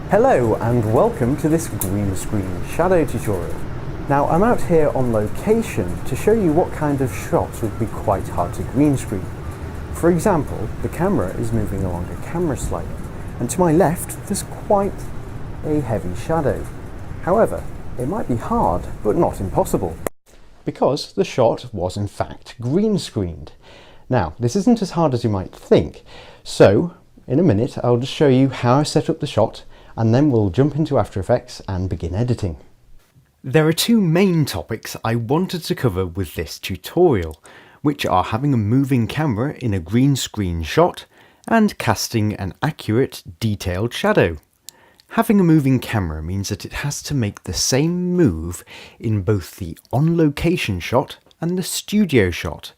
Hello and welcome to this green screen shadow tutorial. Now I'm out here on location to show you what kind of shots would be quite hard to green screen. For example, the camera is moving along a camera slider, and to my left there's quite a heavy shadow. However, it might be hard but not impossible, because the shot was in fact green screened. Now this isn't as hard as you might think, so in a minute I'll just show you how I set up the shot, and then we'll jump into After Effects and begin editing. There are two main topics I wanted to cover with this tutorial, which are having a moving camera in a green screen shot and casting an accurate, detailed shadow. Having a moving camera means that it has to make the same move in both the on-location shot and the studio shot.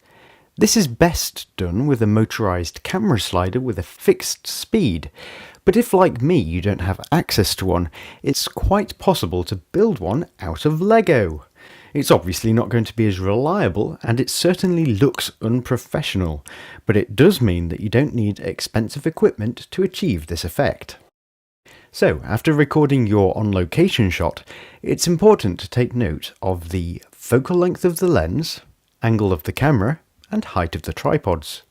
This is best done with a motorized camera slider with a fixed speed, but if like me you don't have access to one, it's quite possible to build one out of Lego. It's obviously not going to be as reliable, and it certainly looks unprofessional, but it does mean that you don't need expensive equipment to achieve this effect. So, after recording your on-location shot, it's important to take note of the focal length of the lens, angle of the camera, and height of the tripods.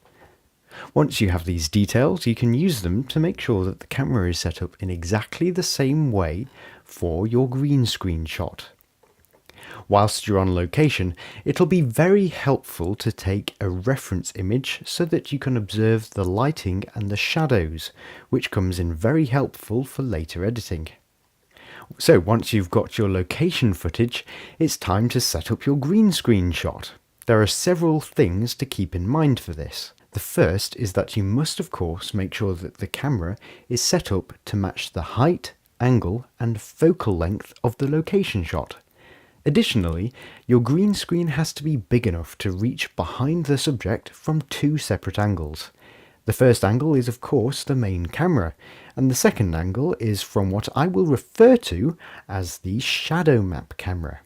Once you have these details, you can use them to make sure that the camera is set up in exactly the same way for your green screen shot. Whilst you're on location, it'll be very helpful to take a reference image so that you can observe the lighting and the shadows, which comes in very helpful for later editing. So once you've got your location footage, it's time to set up your green screen shot. There are several things to keep in mind for this. The first is that you must of course make sure that the camera is set up to match the height, angle and focal length of the location shot. Additionally, your green screen has to be big enough to reach behind the subject from two separate angles. The first angle is of course the main camera, and the second angle is from what I will refer to as the shadow map camera.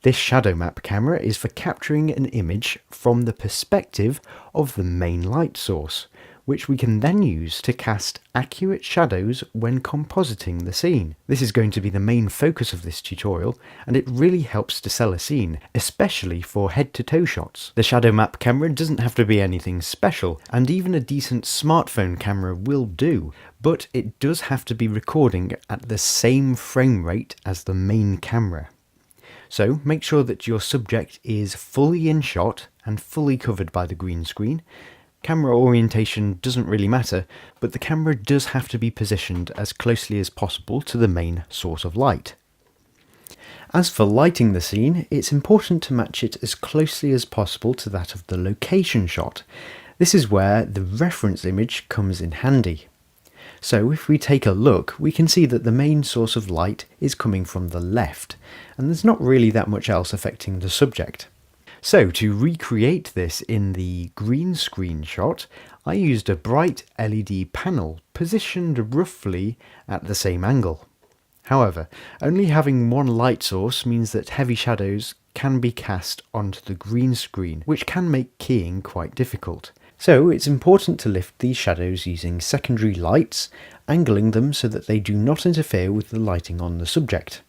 This shadow map camera is for capturing an image from the perspective of the main light source, which we can then use to cast accurate shadows when compositing the scene. This is going to be the main focus of this tutorial, and it really helps to sell a scene, especially for head-to-toe shots. The shadow map camera doesn't have to be anything special, and even a decent smartphone camera will do, but it does have to be recording at the same frame rate as the main camera. So make sure that your subject is fully in shot and fully covered by the green screen. Camera orientation doesn't really matter, but the camera does have to be positioned as closely as possible to the main source of light. As for lighting the scene, it's important to match it as closely as possible to that of the location shot. This is where the reference image comes in handy. So if we take a look, we can see that the main source of light is coming from the left, and there's not really that much else affecting the subject. So to recreate this in the green screen shot, I used a bright LED panel positioned roughly at the same angle. However, only having one light source means that heavy shadows can be cast onto the green screen, which can make keying quite difficult. So it's important to lift these shadows using secondary lights, angling them so that they do not interfere with the lighting on the subject.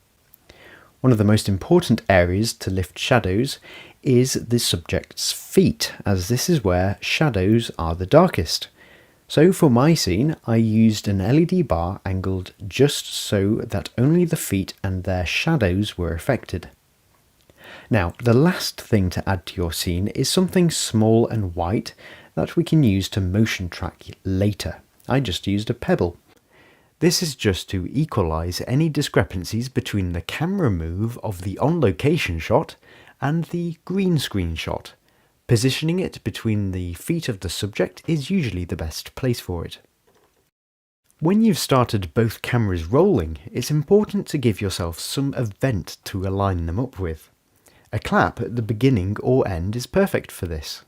One of the most important areas to lift shadows is the subject's feet, as this is where shadows are the darkest. So for my scene, I used an LED bar angled just so that only the feet and their shadows were affected. Now, the last thing to add to your scene is something small and white that we can use to motion track later. I just used a pebble. This is just to equalize any discrepancies between the camera move of the on-location shot and the green screen shot. Positioning it between the feet of the subject is usually the best place for it. When you've started both cameras rolling, it's important to give yourself some event to align them up with. A clap at the beginning or end is perfect for this.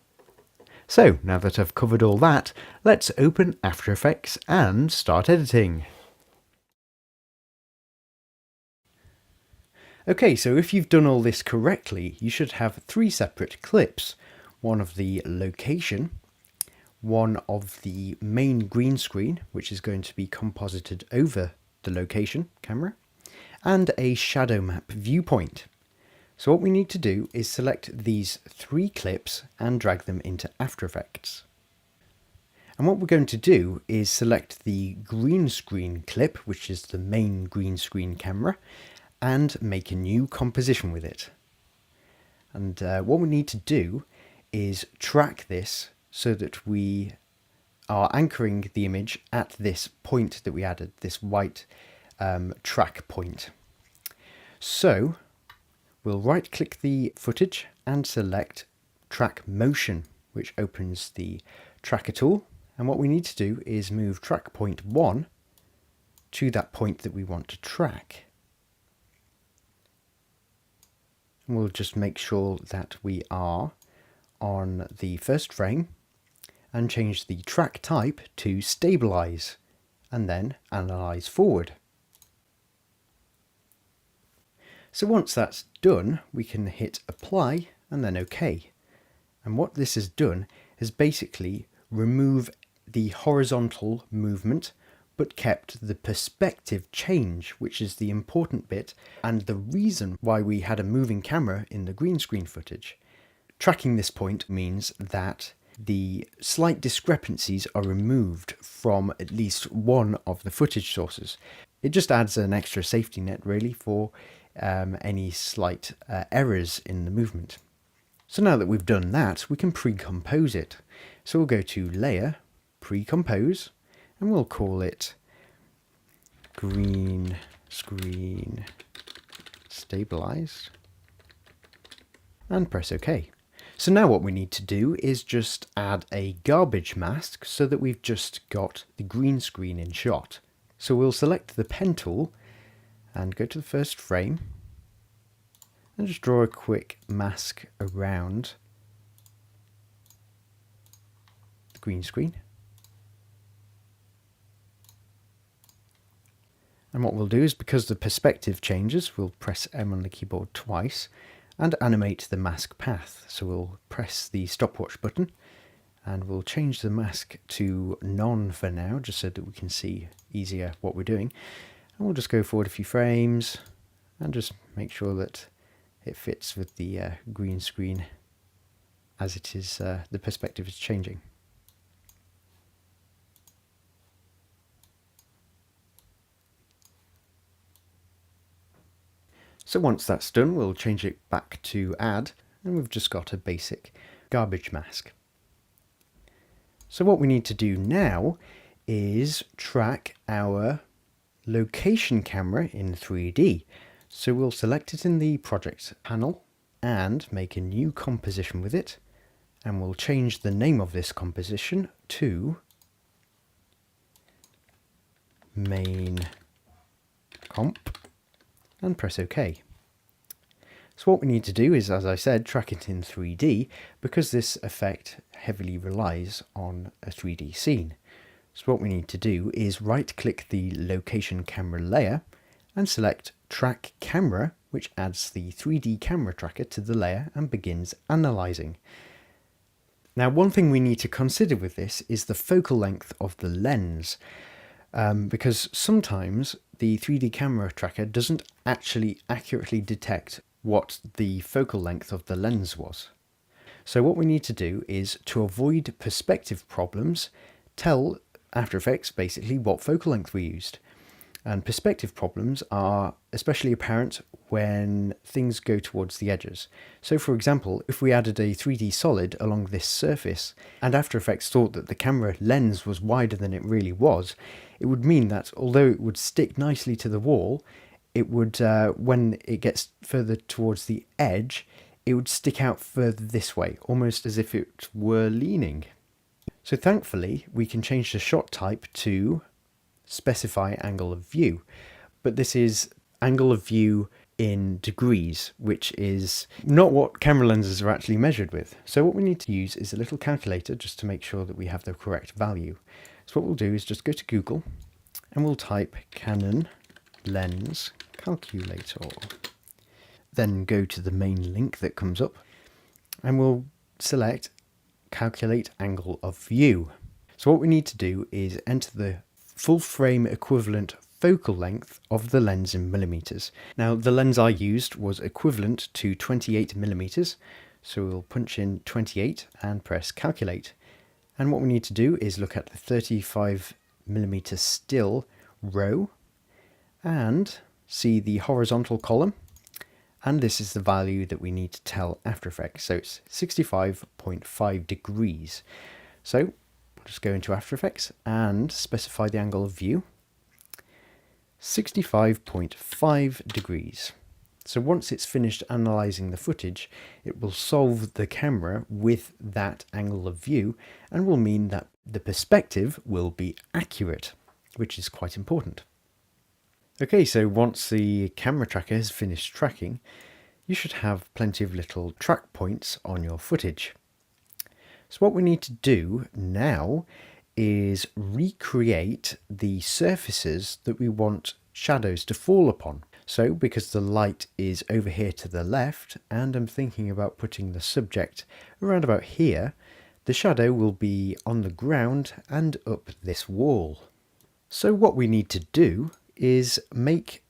So, now that I've covered all that, let's open After Effects and start editing. Okay, so if you've done all this correctly, you should have three separate clips. One of the location, one of the main green screen, which is going to be composited over the location camera, and a shadow map viewpoint. So what we need to do is select these 3 clips and drag them into After Effects. And what we're going to do is select the green screen clip, which is the main green screen camera, and make a new composition with it. And what we need to do is track this so that we are anchoring the image at this point that we added, this white track point. So we'll right click the footage and select Track Motion, which opens the tracker tool. And what we need to do is move track point 1 to that point that we want to track. And we'll just make sure that we are on the first frame and change the track type to Stabilize and then Analyze Forward. So once that's done, we can hit Apply and then OK. And what this has done is basically remove the horizontal movement but kept the perspective change, which is the important bit and the reason why we had a moving camera in the green screen footage. Tracking this point means that the slight discrepancies are removed from at least one of the footage sources. It just adds an extra safety net really for any slight errors in the movement. So now that we've done that, we can pre-compose it. So we'll go to Layer, Pre-compose, and we'll call it Green Screen Stabilized, and press OK. So now what we need to do is just add a garbage mask so that we've just got the green screen in shot. So we'll select the pen tool and go to the first frame and just draw a quick mask around the green screen. And what we'll do is, because the perspective changes, we'll press M on the keyboard twice and animate the mask path. So we'll press the stopwatch button and we'll change the mask to none for now, just so that we can see easier what we're doing. And we'll just go forward a few frames and just make sure that it fits with the green screen as it is, the perspective is changing. So once that's done, we'll change it back to Add, and we've just got a basic garbage mask. So what we need to do now is track our location camera in 3D. So we'll select it in the project panel and make a new composition with it, and we'll change the name of this composition to Main Comp and press OK. So what we need to do is, as I said, track it in 3D because this effect heavily relies on a 3D scene. So what we need to do is right click the location camera layer and select Track Camera, which adds the 3D camera tracker to the layer and begins analyzing. Now, one thing we need to consider with this is the focal length of the lens, because sometimes the 3D camera tracker doesn't actually accurately detect what the focal length of the lens was. So what we need to do is, to avoid perspective problems, tell After Effects basically what focal length we used. And perspective problems are especially apparent when things go towards the edges. So for example, if we added a 3D solid along this surface and After Effects thought that the camera lens was wider than it really was, it would mean that although it would stick nicely to the wall, it would, when it gets further towards the edge, it would stick out further this way, almost as if it were leaning. So thankfully, we can change the shot type to Specify Angle of View, but this is angle of view in degrees, which is not what camera lenses are actually measured with. So what we need to use is a little calculator just to make sure that we have the correct value. So what we'll do is just go to Google and we'll type Canon Lens Calculator. Then go to the main link that comes up and we'll select Calculate Angle of View. So what we need to do is enter the full frame equivalent focal length of the lens in millimeters. Now the lens I used was equivalent to 28 millimeters, so we'll punch in 28 and press calculate. And what we need to do is look at the 35 millimeter still row and see the horizontal column, and this is the value that we need to tell After Effects. So it's 65.5 degrees. So we'll just go into After Effects and specify the angle of view, 65.5 degrees. So once it's finished analysing the footage, it will solve the camera with that angle of view and will mean that the perspective will be accurate, which is quite important. Okay, so once the camera tracker has finished tracking, you should have plenty of little track points on your footage. So what we need to do now is recreate the surfaces that we want shadows to fall upon. So because the light is over here to the left, and I'm thinking about putting the subject around about here, the shadow will be on the ground and up this wall. So what we need to do is make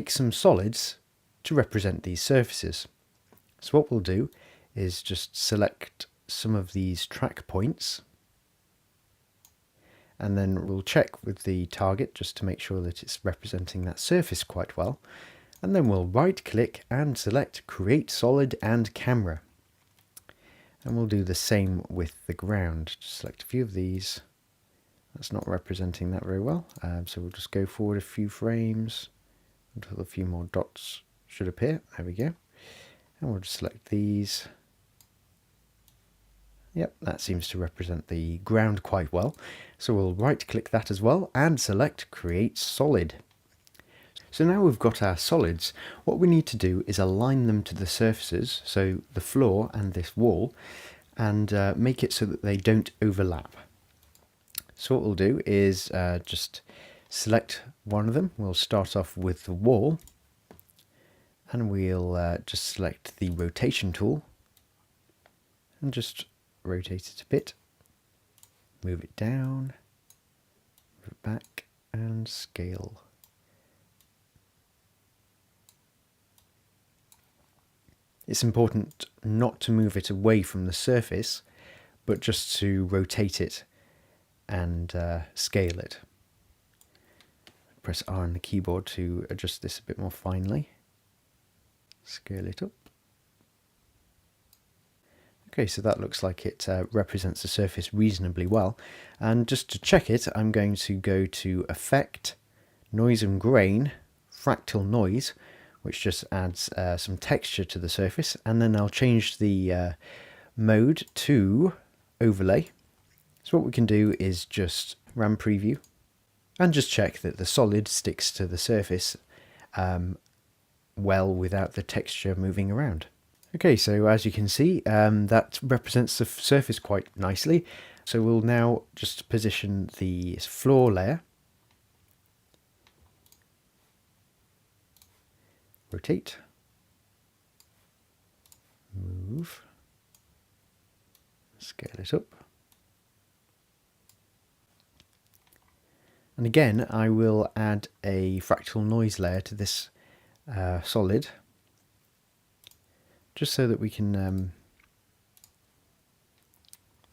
some solids to represent these surfaces. So what we'll do is just select some of these track points, and then we'll check with the target just to make sure that it's representing that surface quite well, and then we'll right click and select Create Solid and Camera, and we'll do the same with the ground. Just select a few of these. That's not representing that very well, so we'll just go forward a few frames until a few more dots should appear. There we go, and we'll just select these. Yep, that seems to represent the ground quite well. So we'll right click that as well and select Create Solid. So now we've got our solids, what we need to do is align them to the surfaces, so the floor and this wall, and make it so that they don't overlap. So what we'll do is just select one of them. We'll start off with the wall, and we'll just select the rotation tool and just rotate it a bit, move it down, move it back, and scale. It's important not to move it away from the surface, but just to rotate it and scale it. Press R on the keyboard to adjust this a bit more finely. Scale it up. Okay, so that looks like it represents the surface reasonably well. And just to check it, I'm going to go to Effect, Noise and Grain, Fractal Noise, which just adds some texture to the surface. And then I'll change the mode to Overlay. So what we can do is just RAM Preview and just check that the solid sticks to the surface well without the texture moving around. Okay, so as you can see, that represents the surface quite nicely. So we'll now just position the floor layer, rotate, move, scale it up. And again, I will add a fractal noise layer to this solid, just so that we can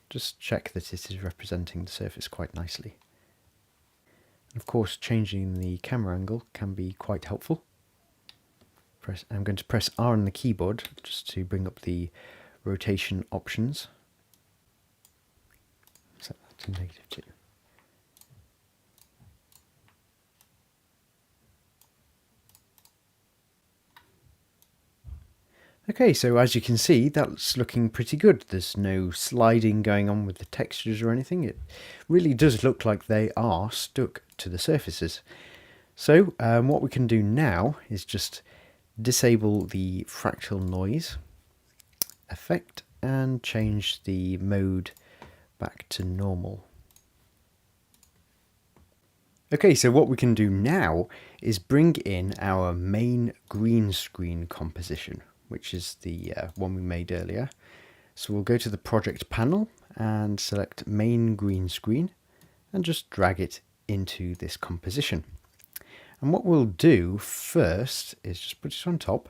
just check that it is representing the surface quite nicely. And of course, changing the camera angle can be quite helpful. I'm going to press R on the keyboard just to bring up the rotation options. Set that to -2. Okay, so as you can see, that's looking pretty good. There's no sliding going on with the textures or anything. It really does look like they are stuck to the surfaces. So what we can do now is just disable the fractal noise effect and change the mode back to normal. Okay, so what we can do now is bring in our main green screen composition, which is the one we made earlier. So we'll go to the project panel and select main green screen and just drag it into this composition. And what we'll do first is just put it on top,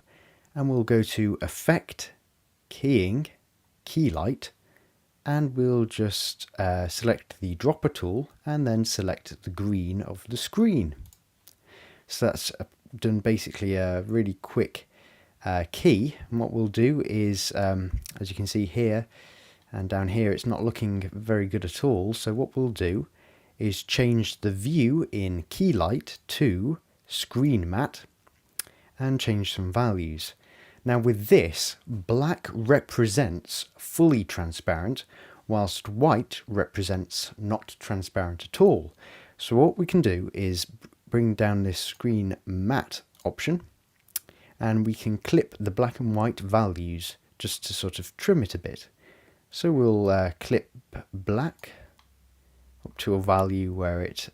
and we'll go to Effect, Keying, Key Light, and we'll just select the dropper tool and then select the green of the screen. So that's done basically a really quick key. And what we'll do is, as you can see here and down here, it's not looking very good at all. So what we'll do is change the view in Key Light to Screen Matte and change some values. Now with this, black represents fully transparent, whilst white represents not transparent at all. So what we can do is bring down this Screen Matte option, and we can clip the black and white values just to sort of trim it a bit. So we'll clip black up to a value where it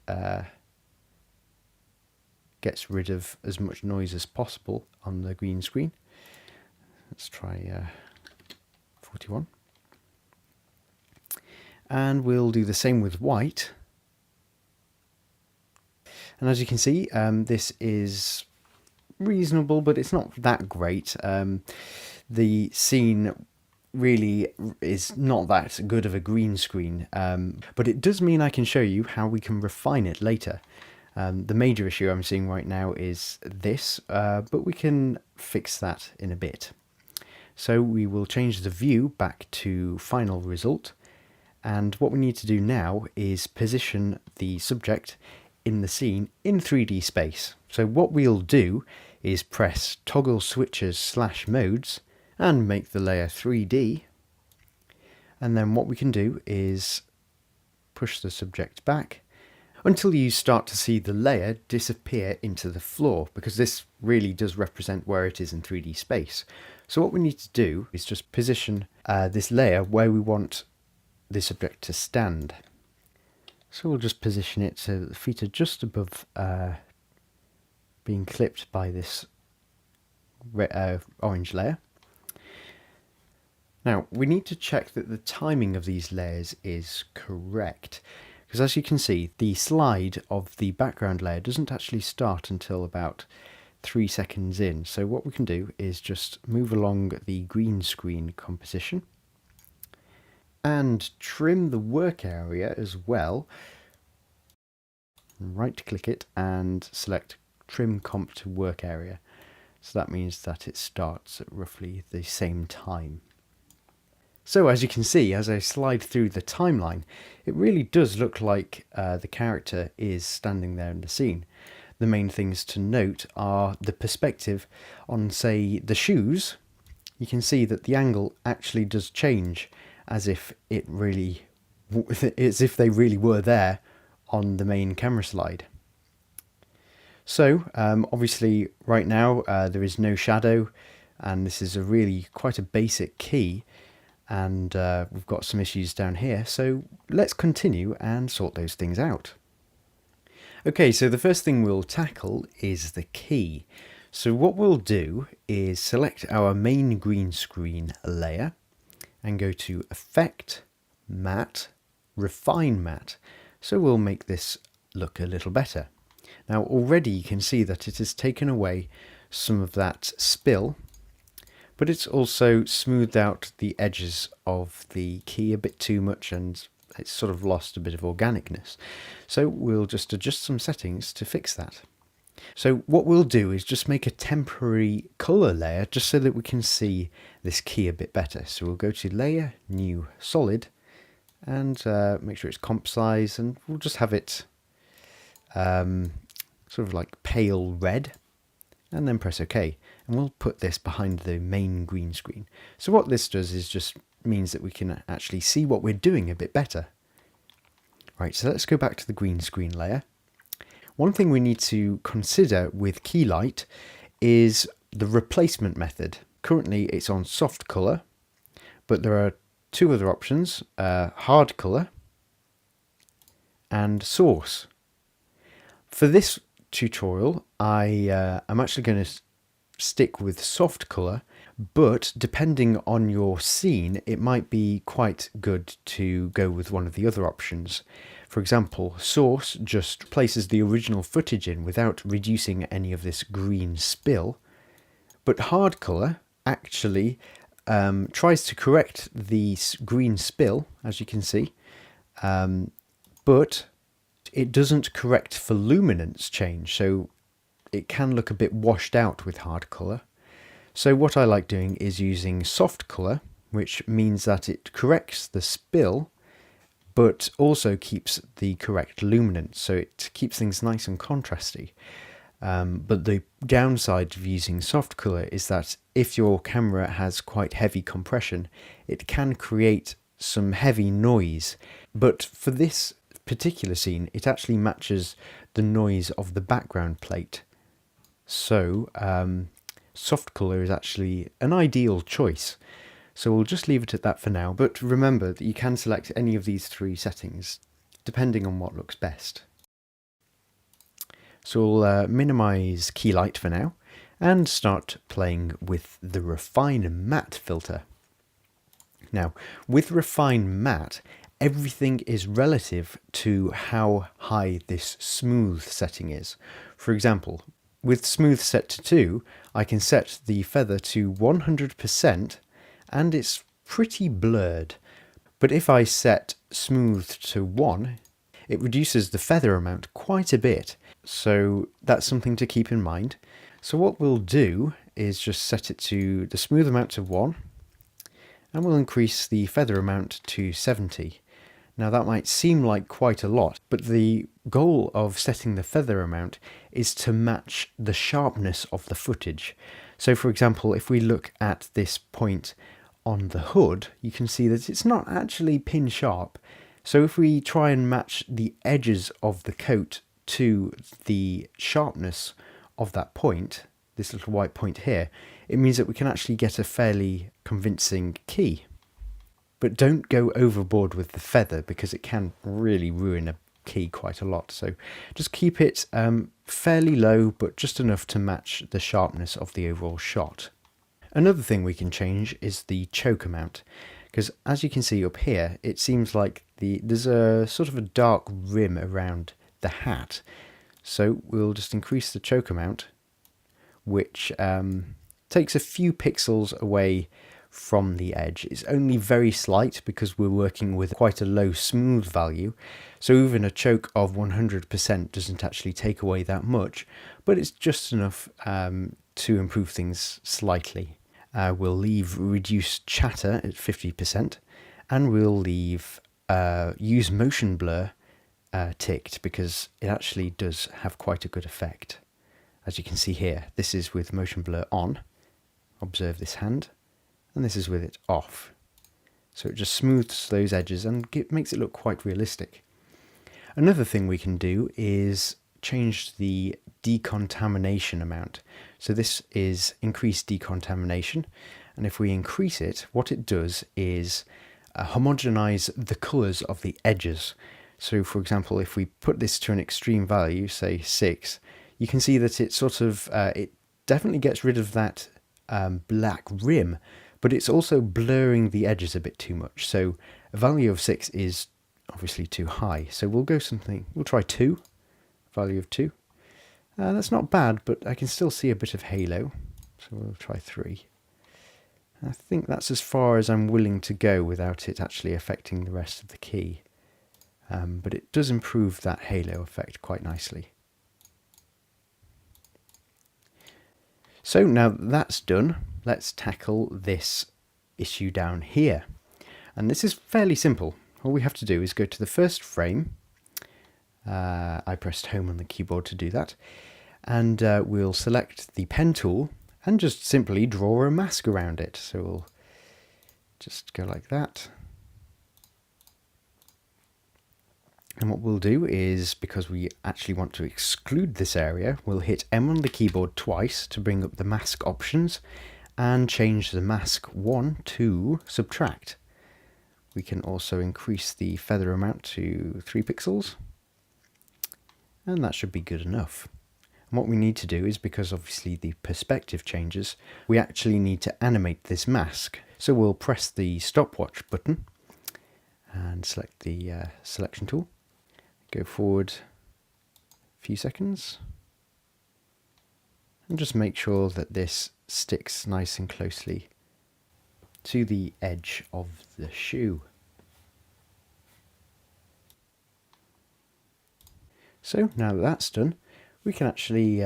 gets rid of as much noise as possible on the green screen. Let's try 41. And we'll do the same with white. And as you can see, this is reasonable, but it's not that great. The scene really is not that good of a green screen, but it does mean I can show you how we can refine it later. The major issue I'm seeing right now is this, but we can fix that in a bit. So we will change the view back to final result, and what we need to do now is position the subject in the scene in 3D space. So what we'll do is press toggle switches / modes and make the layer 3D, and then what we can do is push the subject back until you start to see the layer disappear into the floor, because this really does represent where it is in 3D space. So what we need to do is just position this layer where we want the subject to stand. So we'll just position it so that the feet are just above being clipped by this orange layer. Now we need to check that the timing of these layers is correct, because as you can see, the slide of the background layer doesn't actually start until about 3 seconds in. So what we can do is just move along the green screen composition and trim the work area as well. Right click it and select Trim Comp to Work Area. So that means that it starts at roughly the same time. So as you can see, as I slide through the timeline, it really does look like the character is standing there in the scene. The main things to note are the perspective on, say, the shoes. You can see that the angle actually does change as if they really were there on the main camera slide. So obviously right now there is no shadow, and this is quite a basic key, and we've got some issues down here, so let's continue and sort those things out. Okay, so the first thing we'll tackle is the key. So what we'll do is select our main green screen layer and go to Effect, Matte, Refine Matte. So we'll make this look a little better. Now already you can see that it has taken away some of that spill, but it's also smoothed out the edges of the key a bit too much, and it's sort of lost a bit of organicness. So we'll just adjust some settings to fix that. So what we'll do is just make a temporary color layer just so that we can see this key a bit better. So we'll go to Layer, New, Solid, and make sure it's comp size, and we'll just have it sort of like pale red, and then press OK. And we'll put this behind the main green screen. So what this does is just means that we can actually see what we're doing a bit better. Right, so let's go back to the green screen layer. One thing we need to consider with Key Light is the replacement method. Currently it's on soft color, but there are two other options, hard color and source. For this tutorial, I'm actually going to stick with soft color, but depending on your scene, it might be quite good to go with one of the other options. For example, Source just places the original footage in without reducing any of this green spill, but Hard Colour actually tries to correct the green spill, as you can see, but it doesn't correct for luminance change, so it can look a bit washed out with Hard Colour. So what I like doing is using Soft Colour, which means that it corrects the spill but also keeps the correct luminance, so it keeps things nice and contrasty. But the downside of using Soft Colour is that if your camera has quite heavy compression, it can create some heavy noise. But for this particular scene, it actually matches the noise of the background plate. So Soft Colour is actually an ideal choice. So we'll just leave it at that for now, but remember that you can select any of these three settings, depending on what looks best. So we'll minimize key light for now, and start playing with the Refine Matte filter. Now, with Refine Matte, everything is relative to how high this smooth setting is. For example, with smooth set to 2, I can set the feather to 100%, and it's pretty blurred. But if I set smooth to 1, it reduces the feather amount quite a bit. So that's something to keep in mind. So what we'll do is just set it to the smooth amount to 1, and we'll increase the feather amount to 70. Now that might seem like quite a lot, but the goal of setting the feather amount is to match the sharpness of the footage. So for example, if we look at this point on the hood, you can see that it's not actually pin sharp. So if we try and match the edges of the coat to the sharpness of that point, this little white point here, it means that we can actually get a fairly convincing key. But don't go overboard with the feather, because it can really ruin a key quite a lot. So just keep it fairly low, but just enough to match the sharpness of the overall shot. Another thing we can change is the choke amount, because as you can see up here, it seems like there's a sort of a dark rim around the hat. So we'll just increase the choke amount, which takes a few pixels away from the edge. It's only very slight because we're working with quite a low smooth value, so even a choke of 100% doesn't actually take away that much, but it's just enough to improve things slightly. We'll leave reduce chatter at 50%, and we'll leave use motion blur ticked, because it actually does have quite a good effect. As you can see here, this is with motion blur on. Observe this hand, and this is with it off. So it just smooths those edges and makes it look quite realistic. Another thing we can do is change the decontamination amount. So this is increased decontamination, and if we increase it, what it does is homogenize the colors of the edges. So for example, if we put this to an extreme value, say 6, you can see that it sort of it definitely gets rid of that black rim, but it's also blurring the edges a bit too much. So a value of 6 is obviously too high, so we'll try 2, value of 2. That's not bad, but I can still see a bit of halo, so we'll try 3. I think that's as far as I'm willing to go without it actually affecting the rest of the key. But it does improve that halo effect quite nicely. So now that's done, let's tackle this issue down here. And this is fairly simple. All we have to do is go to the first frame. I pressed home on the keyboard to do that. And we'll select the pen tool and just simply draw a mask around it. So we'll just go like that. And what we'll do is, because we actually want to exclude this area, we'll hit M on the keyboard twice to bring up the mask options and change the mask 1 to subtract. We can also increase the feather amount to 3 pixels, and that should be good enough. And what we need to do is, because obviously the perspective changes, we actually need to animate this mask. So we'll press the stopwatch button and select the selection tool. Go forward a few seconds. And just make sure that this sticks nice and closely to the edge of the shoe. So now that that's done, we can actually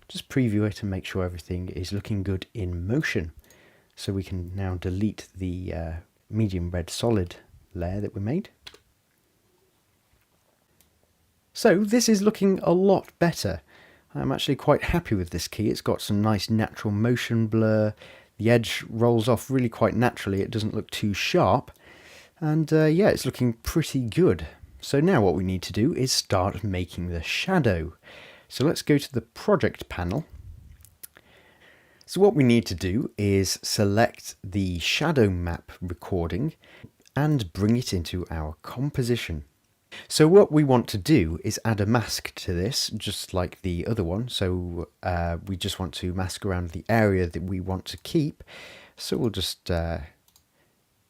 just preview it and make sure everything is looking good in motion. So we can now delete the medium red solid layer that we made. So this is looking a lot better. I'm actually quite happy with this key. It's got some nice natural motion blur. The edge rolls off really quite naturally. It doesn't look too sharp. And yeah, it's looking pretty good. So now what we need to do is start making the shadow. So let's go to the project panel. So what we need to do is select the shadow map recording and bring it into our composition. So what we want to do is add a mask to this, just like the other one. So we just want to mask around the area that we want to keep. So we'll just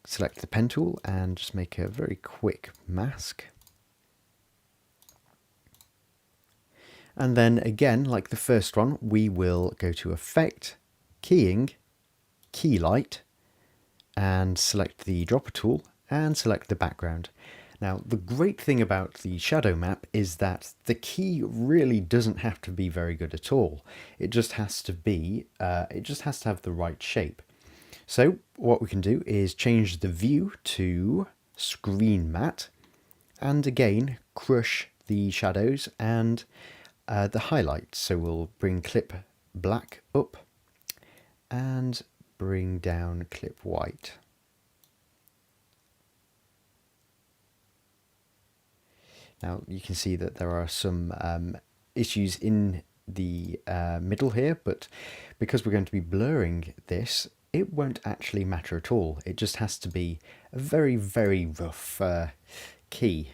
select the pen tool and just make a very quick mask. And then again, like the first one, we will go to Effect, Keying, Key Light, and select the dropper tool and select the background. Now, the great thing about the shadow map is that the key really doesn't have to be very good at all. It just has to be, it just has to have the right shape. So what we can do is change the view to screen matte, and again, crush the shadows and the highlights. So we'll bring clip black up and bring down clip white. Now you can see that there are some issues in the middle here, but because we're going to be blurring this, it won't actually matter at all. It just has to be a very, very rough key.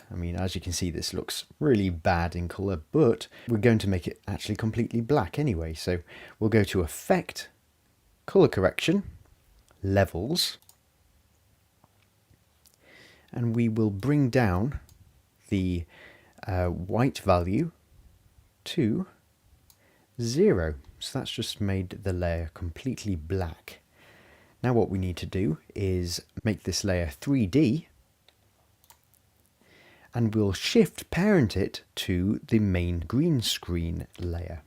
I mean, as you can see, this looks really bad in colour, but we're going to make it actually completely black anyway. So we'll go to Effect, Colour Correction, Levels, and we will bring down the white value to 0. So that's just made the layer completely black. Now what we need to do is make this layer 3D, and we'll shift parent it to the main green screen layer.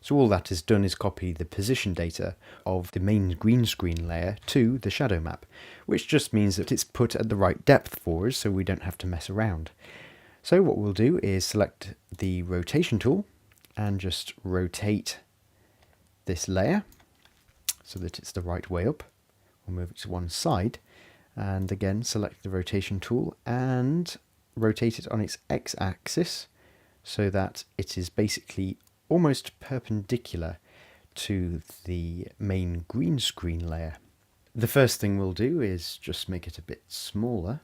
So all that is done is copy the position data of the main green screen layer to the shadow map, which just means that it's put at the right depth for us so we don't have to mess around. So what we'll do is select the rotation tool and just rotate this layer so that it's the right way up. We'll move it to one side, and again select the rotation tool and rotate it on its x-axis so that it is basically almost perpendicular to the main green screen layer. The first thing we'll do is just make it a bit smaller,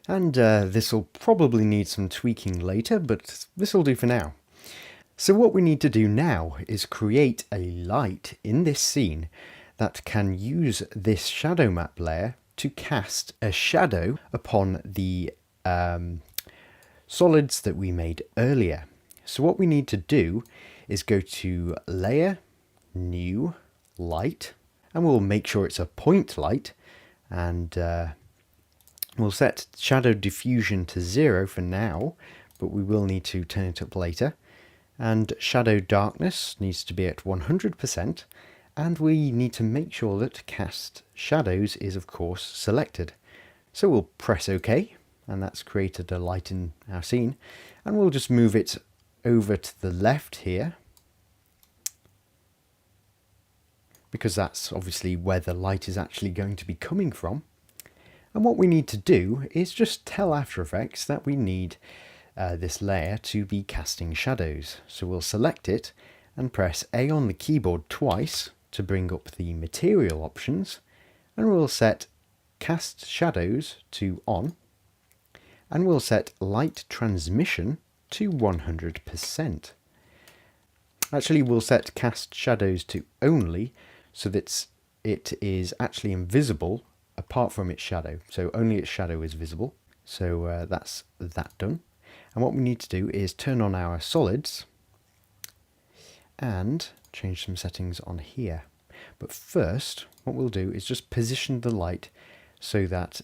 and this will probably need some tweaking later, but this will do for now. So what we need to do now is create a light in this scene that can use this shadow map layer to cast a shadow upon the solids that we made earlier. So what we need to do is go to Layer, New, Light, and we'll make sure it's a point light, and we'll set Shadow Diffusion to 0 for now, but we will need to turn it up later. And Shadow Darkness needs to be at 100%, and we need to make sure that Cast Shadows is of course selected. So we'll press OK, and that's created a light in our scene, and we'll just move it over to the left here, because that's obviously where the light is actually going to be coming from. And what we need to do is just tell After Effects that we need this layer to be casting shadows. So we'll select it and press A on the keyboard twice to bring up the material options, and we'll set Cast Shadows to On, and we'll set Light Transmission to 100%. Actually, we'll set Cast Shadows to Only, so that it is actually invisible apart from its shadow, so only its shadow is visible. So that's that done. And what we need to do is turn on our solids and change some settings on here. But first, what we'll do is just position the light so that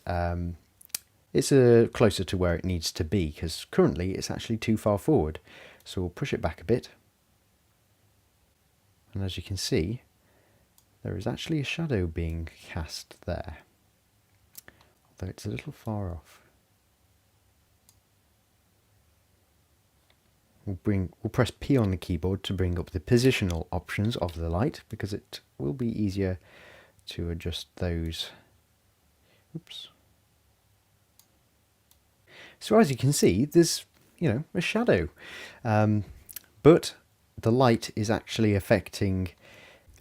it's closer to where it needs to be, because currently it's actually too far forward. So we'll push it back a bit. And as you can see, there is actually a shadow being cast there, although it's a little far off. We'll press P on the keyboard to bring up the positional options of the light, because it will be easier to adjust those. Oops. So as you can see, there's, a shadow, but the light is actually affecting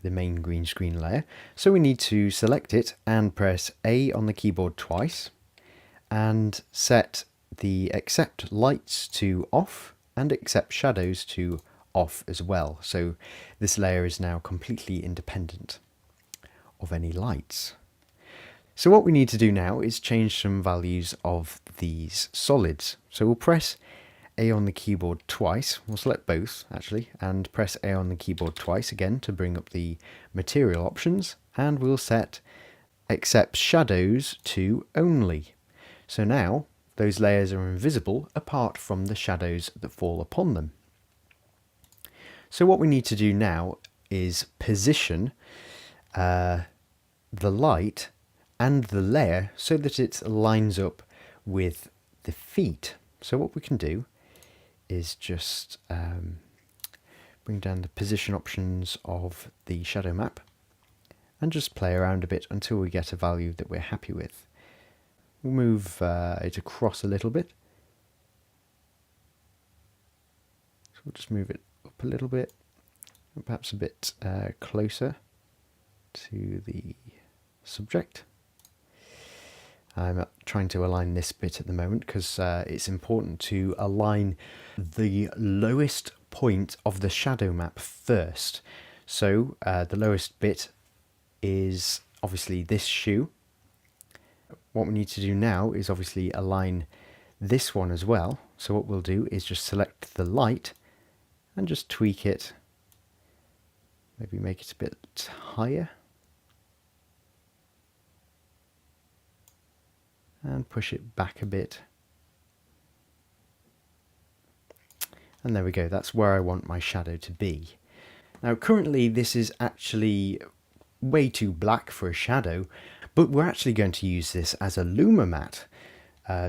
the main green screen layer. So we need to select it and press A on the keyboard twice and set the accept lights to off and accept shadows to off as well. So this layer is now completely independent of any lights. So what we need to do now is change some values of these solids. So we'll press A on the keyboard twice. We'll select both actually, and press A on the keyboard twice again to bring up the material options, and we'll set accept shadows to only. So now those layers are invisible apart from the shadows that fall upon them. So what we need to do now is position the light and the layer so that it lines up with the feet. So what we can do is just bring down the position options of the shadow map and just play around a bit until we get a value that we're happy with. We'll move it across a little bit. So we'll just move it up a little bit, perhaps a bit closer to the subject. I'm trying to align this bit at the moment because it's important to align the lowest point of the shadow map first. So the lowest bit is obviously this shoe. What we need to do now is obviously align this one as well. So what we'll do is just select the light and just tweak it. Maybe make it a bit higher. And push it back a bit. And there we go, that's where I want my shadow to be. Now currently this is actually way too black for a shadow, but we're actually going to use this as a luma matte,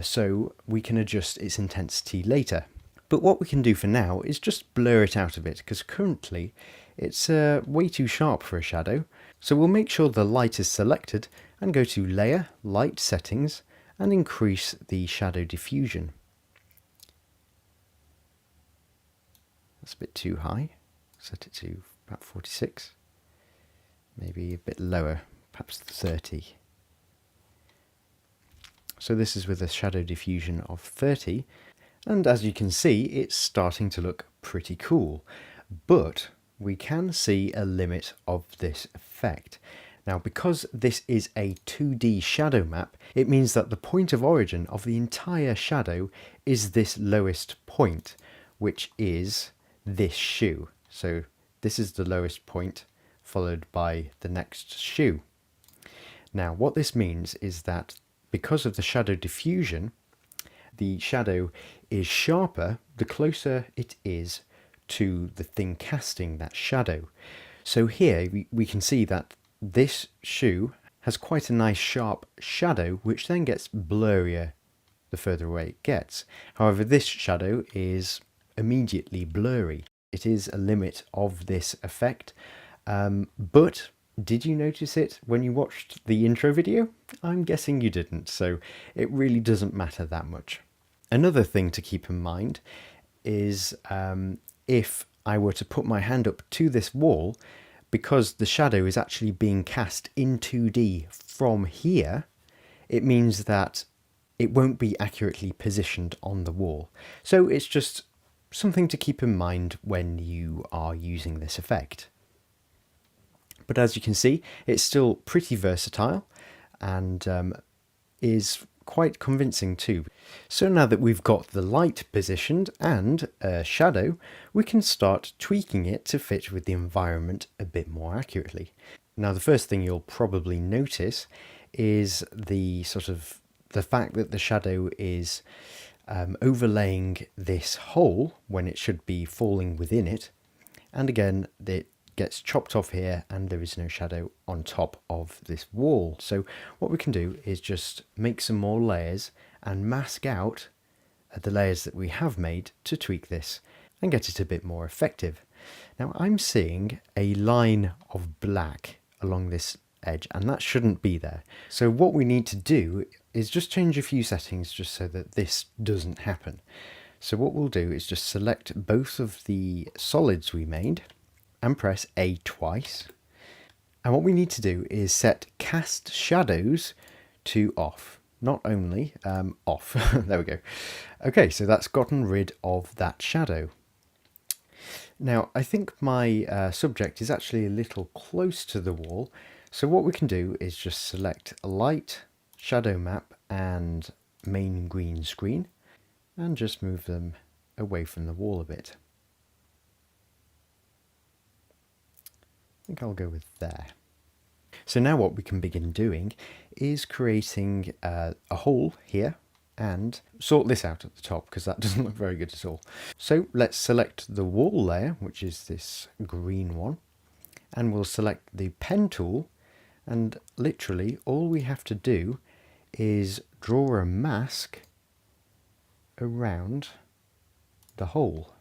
so we can adjust its intensity later. But what we can do for now is just blur it out a bit, because currently it's way too sharp for a shadow. So we'll make sure the light is selected and go to Layer, Light Settings, and increase the shadow diffusion. That's a bit too high. Set it to about 46. Maybe a bit lower, perhaps 30. So this is with a shadow diffusion of 30. And as you can see, it's starting to look pretty cool. But we can see a limit of this effect. Now, because this is a 2D shadow map, it means that the point of origin of the entire shadow is this lowest point, which is this shoe. So this is the lowest point, followed by the next shoe. Now, what this means is that because of the shadow diffusion, the shadow is sharper the closer it is to the thing casting that shadow. So here we can see that this shoe has quite a nice sharp shadow, which then gets blurrier the further away it gets. However, this shadow is immediately blurry. It is a limit of this effect, but did you notice it when you watched the intro video? I'm guessing you didn't, so it really doesn't matter that much. Another thing to keep in mind is if I were to put my hand up to this wall, because the shadow is actually being cast in 2D from here, it means that it won't be accurately positioned on the wall. So it's just something to keep in mind when you are using this effect. But as you can see, it's still pretty versatile and is quite convincing too. So now that we've got the light positioned and a shadow, we can start tweaking it to fit with the environment a bit more accurately. Now the first thing you'll probably notice is the fact that the shadow is overlaying this hole when it should be falling within it. And again, it gets chopped off here and there is no shadow on top of this wall. So what we can do is just make some more layers and mask out the layers that we have made to tweak this and get it a bit more effective. Now I'm seeing a line of black along this edge and that shouldn't be there. So what we need to do is just change a few settings just so that this doesn't happen. So what we'll do is just select both of the solids we made and press A twice. And what we need to do is set cast shadows to off, not only off. There we go. Okay, so that's gotten rid of that shadow. Now I think my subject is actually a little close to the wall. So what we can do is just select light, shadow map and main green screen and just move them away from the wall a bit. I think I'll go with there. So now what we can begin doing is creating a hole here and sort this out at the top because that doesn't look very good at all. So let's select the wall layer, which is this green one, and we'll select the pen tool, and literally all we have to do is draw a mask around the hole.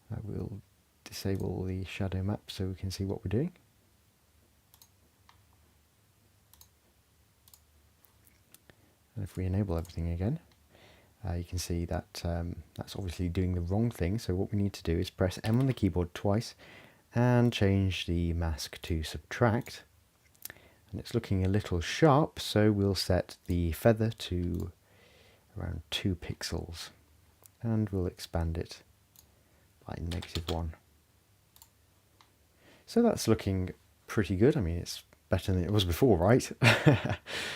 I will disable the shadow map so we can see what we're doing. And if we enable everything again, you can see that that's obviously doing the wrong thing. So what we need to do is press M on the keyboard twice and change the mask to subtract. And it's looking a little sharp, so we'll set the feather to around 2 pixels and we'll expand it by -1. So that's looking pretty good. I mean, it's better than it was before, right?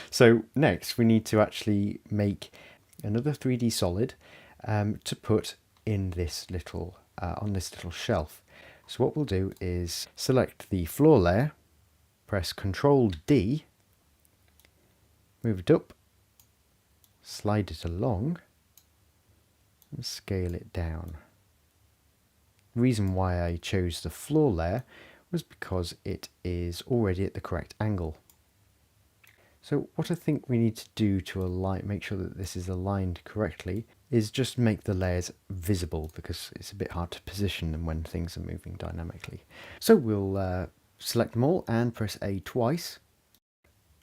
So next we need to actually make another 3D solid to put in this little on this little shelf. So what we'll do is select the floor layer, press Ctrl D, move it up, slide it along and scale it down. The reason why I chose the floor layer was because it is already at the correct angle. So what I think we need to do to make sure that this is aligned correctly is just make the layers visible, because it's a bit hard to position them when things are moving dynamically. So we'll select them all and press A twice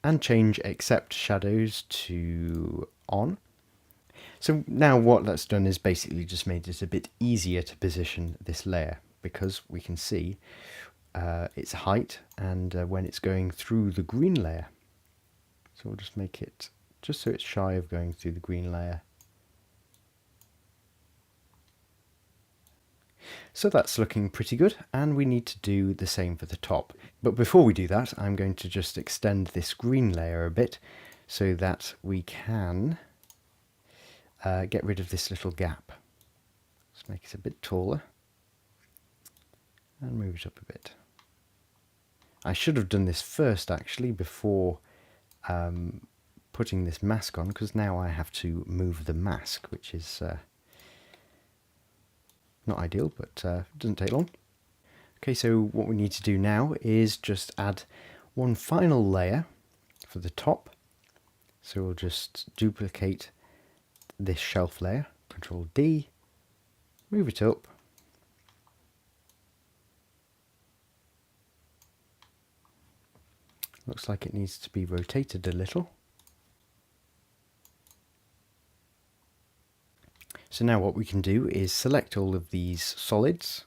and change accept shadows to on. So now what that's done is basically just made it a bit easier to position this layer, because we can see its height and when it's going through the green layer. So we'll just make it just so it's shy of going through the green layer. So that's looking pretty good, and we need to do the same for the top. But before we do that, I'm going to just extend this green layer a bit so that we can get rid of this little gap. Let's make it a bit taller and move it up a bit. I should have done this first actually before putting this mask on, because now I have to move the mask, which is not ideal, but it doesn't take long. Okay, so what we need to do now is just add one final layer for the top. So we'll just duplicate this shelf layer, Ctrl D, move it up, looks like it needs to be rotated a little. So now what we can do is select all of these solids,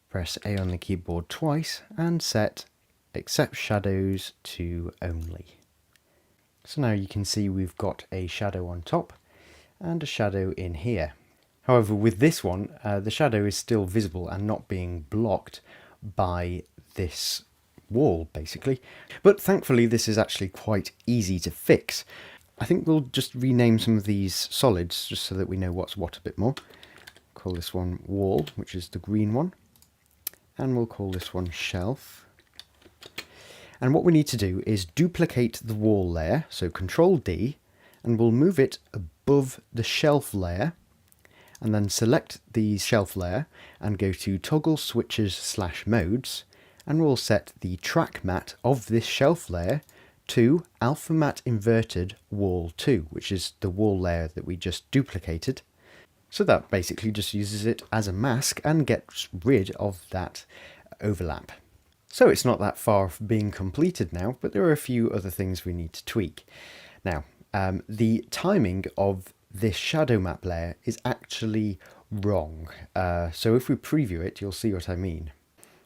press A on the keyboard twice and set accept shadows to only. So now you can see we've got a shadow on top and a shadow in here. However, with this one, the shadow is still visible and not being blocked by this wall basically. But thankfully this is actually quite easy to fix. I think we'll just rename some of these solids just so that we know what's what a bit more. Call this one wall, which is the green one, and we'll call this one shelf. And what we need to do is duplicate the wall layer, so Control D, and we'll move it above the shelf layer, and then select the shelf layer and go to Toggle Switches / Modes, and we'll set the track matte of this shelf layer to Alpha Matte Inverted Wall 2, which is the wall layer that we just duplicated. So that basically just uses it as a mask and gets rid of that overlap. So it's not that far from being completed now, but there are a few other things we need to tweak. Now, the timing of this shadow map layer is actually wrong. So if we preview it, you'll see what I mean.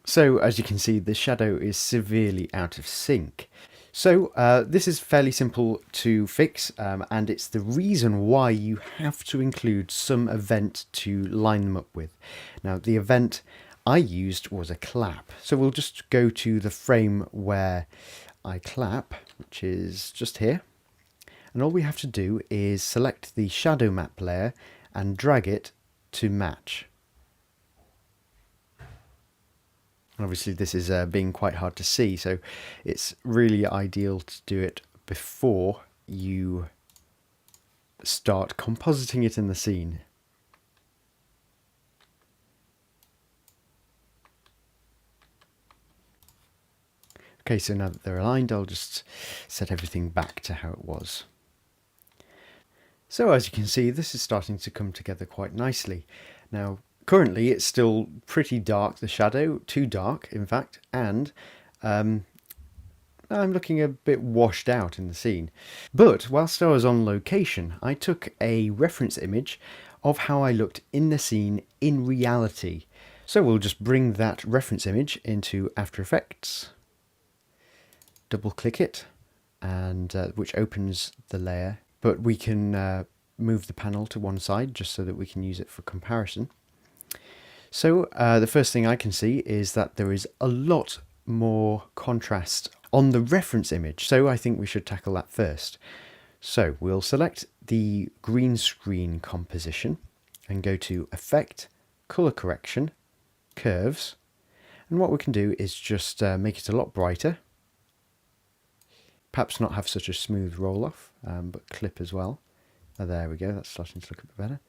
So as you can see, the shadow is severely out of sync. So this is fairly simple to fix, and it's the reason why you have to include some event to line them up with. Now the event I used was a clap, so we'll just go to the frame where I clap, which is just here, and all we have to do is select the shadow map layer and drag it to match. Obviously this is being quite hard to see, so it's really ideal to do it before you start compositing it in the scene. Okay, so now that they're aligned, I'll just set everything back to how it was. So as you can see, this is starting to come together quite nicely. Now, currently it's still pretty dark, the shadow, too dark in fact, and I'm looking a bit washed out in the scene. But whilst I was on location, I took a reference image of how I looked in the scene in reality. So we'll just bring that reference image into After Effects, double click it, and which opens the layer, but we can move the panel to one side just so that we can use it for comparison. So the first thing I can see is that there is a lot more contrast on the reference image, so I think we should tackle that first. So we'll select the green screen composition and go to Effect, Color Correction, Curves, and what we can do is just make it a lot brighter. Perhaps not have such a smooth roll off, but clip as well. There we go, that's starting to look a bit better.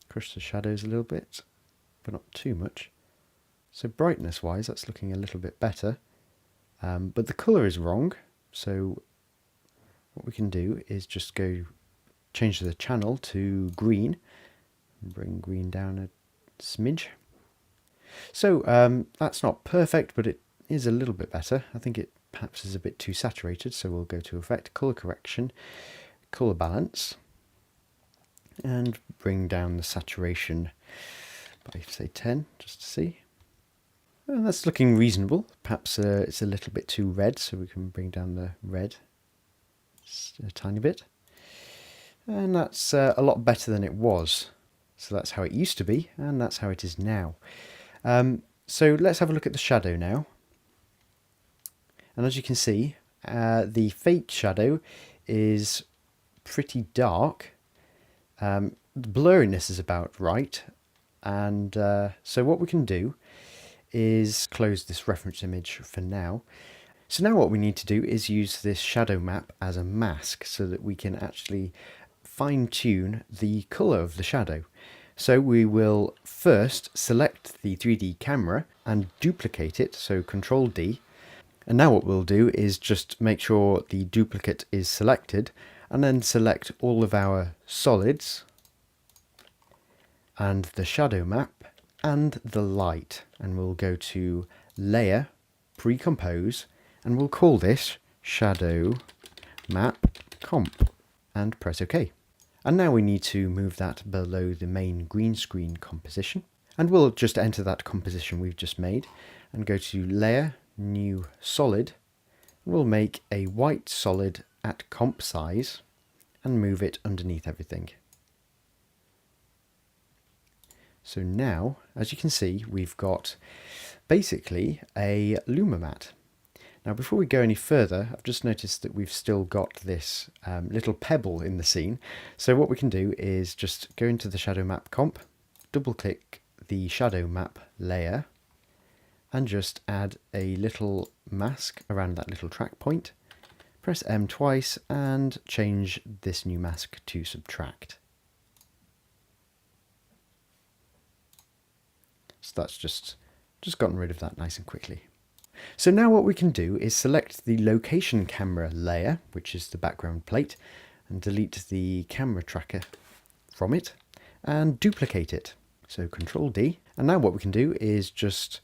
Crush the shadows a little bit, but not too much. So brightness wise, that's looking a little bit better, but the colour is wrong. So what we can do is just go change the channel to green, and bring green down a smidge. So that's not perfect, but it is a little bit better. I think it perhaps is a bit too saturated, so we'll go to Effect, Color Correction, Color Balance, and bring down the saturation by say 10 just to see. And that's looking reasonable. Perhaps it's a little bit too red, so we can bring down the red just a tiny bit. And that's a lot better than it was. So that's how it used to be, and that's how it is now. So let's have a look at the shadow now. And as you can see, the fake shadow is pretty dark. The blurriness is about right, and so what we can do is close this reference image for now. So now what we need to do is use this shadow map as a mask so that we can actually fine-tune the colour of the shadow. So we will first select the 3D camera and duplicate it, so Control D. And now what we'll do is just make sure the duplicate is selected, and then select all of our solids and the shadow map and the light, and we'll go to Layer, Pre-Compose, and we'll call this Shadow Map Comp, and press OK. And now we need to move that below the main green screen composition, and we'll just enter that composition we've just made and go to Layer, New Solid. We'll make a white solid at comp size and move it underneath everything. So now, as you can see, we've got basically a Luma matte. Now before we go any further, I've just noticed that we've still got this little pebble in the scene. So what we can do is just go into the shadow map comp, double click the shadow map layer, and just add a little mask around that little track point. Press M twice and change this new mask to subtract. So that's just gotten rid of that nice and quickly. So now what we can do is select the location camera layer, which is the background plate, and delete the camera tracker from it and duplicate it. So Control D. And now what we can do is just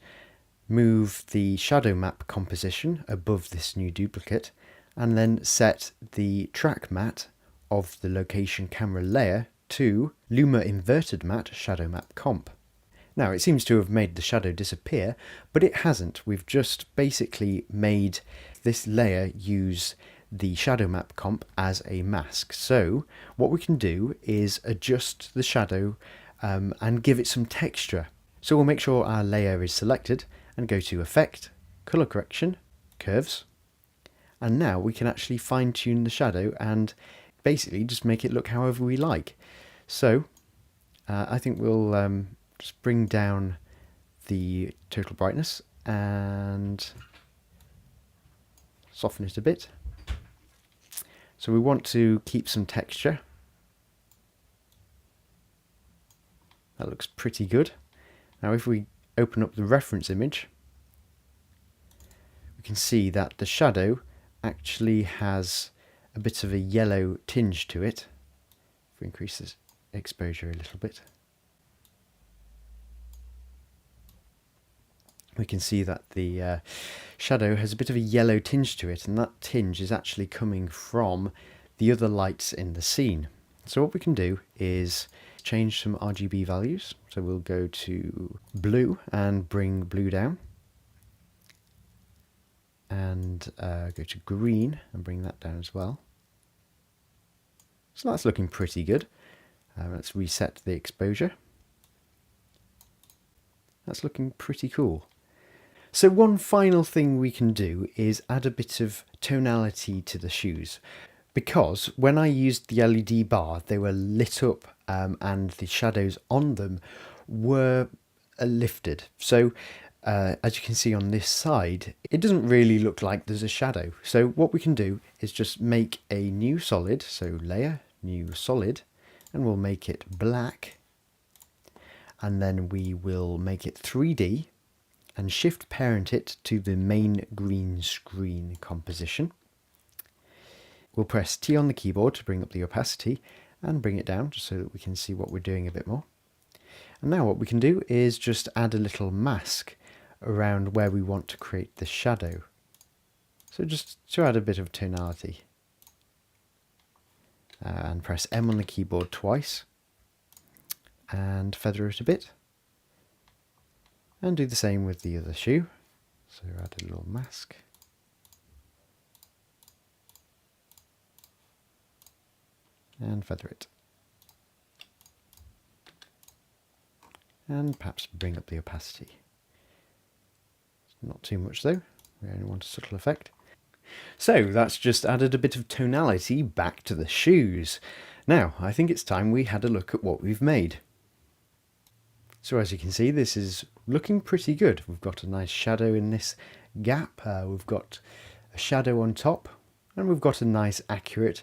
move the shadow map composition above this new duplicate and then set the track matte of the location camera layer to Luma inverted matte shadow map comp. Now it seems to have made the shadow disappear, but it hasn't. We've just basically made this layer use the shadow map comp as a mask. So what we can do is adjust the shadow and give it some texture. So we'll make sure our layer is selected and go to Effect, Color Correction, Curves. And now we can actually fine tune the shadow and basically just make it look however we like. So I think we'll just bring down the total brightness and soften it a bit. So we want to keep some texture. That looks pretty good. Now if we open up the reference image, we can see that the shadow actually has a bit of a yellow tinge to it. If we increase this exposure a little bit, we can see that the shadow has a bit of a yellow tinge to it, and that tinge is actually coming from the other lights in the scene. So what we can do is change some RGB values. So we'll go to blue and bring blue down, and go to green and bring that down as well. So that's looking pretty good. Let's reset the exposure. That's looking pretty cool. So one final thing we can do is add a bit of tonality to the shoes, because when I used the LED bar they were lit up and the shadows on them were lifted. So as you can see on this side, it doesn't really look like there's a shadow. So what we can do is just make a new solid, so layer, new solid, and we'll make it black, and then we will make it 3D and shift parent it to the main green screen composition. We'll press T on the keyboard to bring up the opacity and bring it down just so that we can see what we're doing a bit more. And now what we can do is just add a little mask around where we want to create the shadow. So just to add a bit of tonality. And press M on the keyboard twice and feather it a bit. And do the same with the other shoe. So add a little mask. And feather it. And perhaps bring up the opacity. Not too much though, we only want a subtle effect. So that's just added a bit of tonality back to the shoes. Now I think it's time we had a look at what we've made. So as you can see, this is looking pretty good. We've got a nice shadow in this gap, we've got a shadow on top, and we've got a nice accurate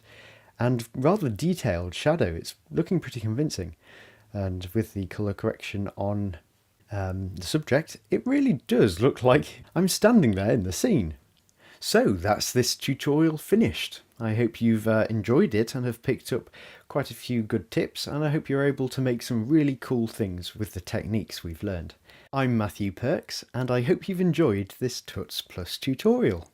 and rather detailed shadow. It's looking pretty convincing. And with the colour correction on the subject, it really does look like I'm standing there in the scene. So that's this tutorial finished. I hope you've enjoyed it and have picked up quite a few good tips, and I hope you're able to make some really cool things with the techniques we've learned. I'm Matthew Perks, and I hope you've enjoyed this Tuts Plus tutorial.